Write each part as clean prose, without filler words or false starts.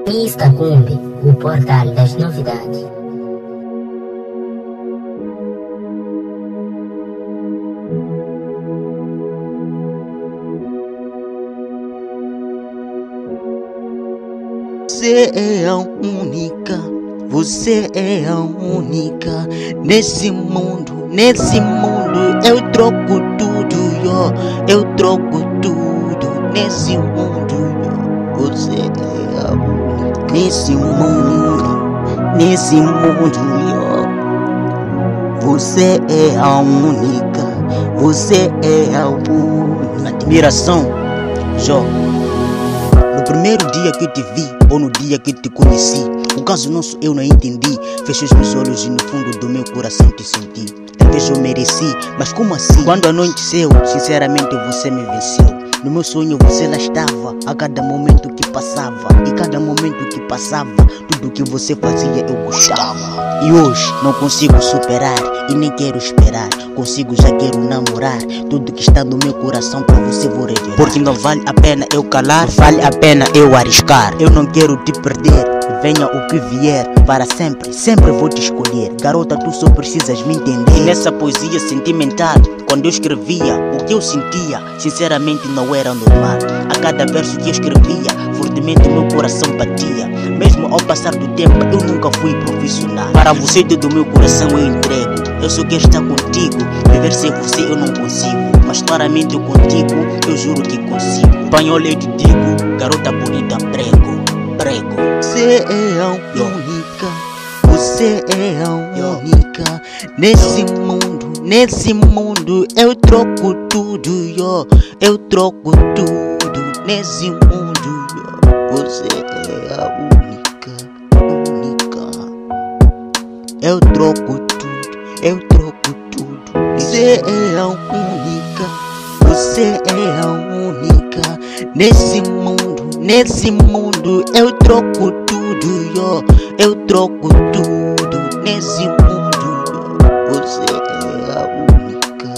Instacumbe, o portal das novidades. Você é a única, você é a única. Nesse mundo eu troco tudo, eu troco tudo. Nesse mundo, você é a única. Nesse mundo, você é a única, você é a única. Admiração, Jó. No primeiro dia que eu te vi, ou no dia que te conheci, o caso nosso eu não entendi. Fechei os meus olhos e no fundo do meu coração te senti. Talvez eu mereci, mas como assim? Quando anoiteceu, sinceramente você me venceu. No meu sonho você lá estava, a cada momento que passava. E cada momento que passava, tudo que você fazia eu gostava. E hoje não consigo superar e nem quero esperar. Consigo, já quero namorar. Tudo que está no meu coração pra você vou revelar. Porque não vale a pena eu calar, vale a pena eu arriscar. Eu não quero te perder, venha o que vier. Para sempre, sempre vou te escolher. Garota, tu só precisas me entender. E nessa poesia sentimental, quando eu escrevia, o que eu sentia, sinceramente não era normal. A cada verso que eu escrevia, fortemente meu coração batia. Mesmo ao passar do tempo, eu nunca fui profissional. Para você todo meu coração eu entrego. Eu só quero estar contigo, viver sem você eu não consigo. Mas claramente eu contigo, eu juro que consigo. Espanhol eu te digo, garota bonita, prego. Você é a única, você é a única. Nesse mundo eu troco tudo, eu troco tudo. Nesse mundo, você é a única. Eu troco tudo, eu troco tudo. Você é a única, você é a única. Nesse mundo eu troco tudo, eu troco tudo. Nesse mundo, você é a única.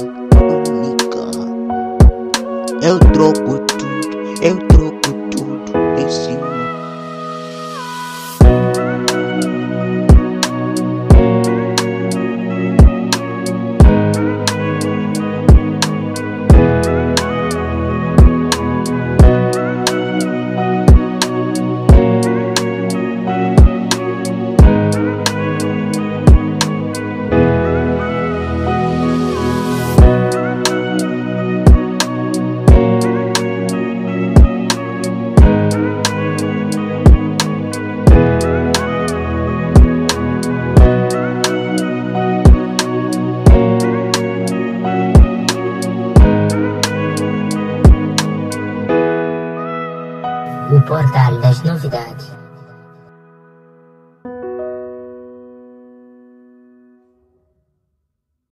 Eu troco tudo, eu troco tudo. Nesse mundo. O portal das novidades.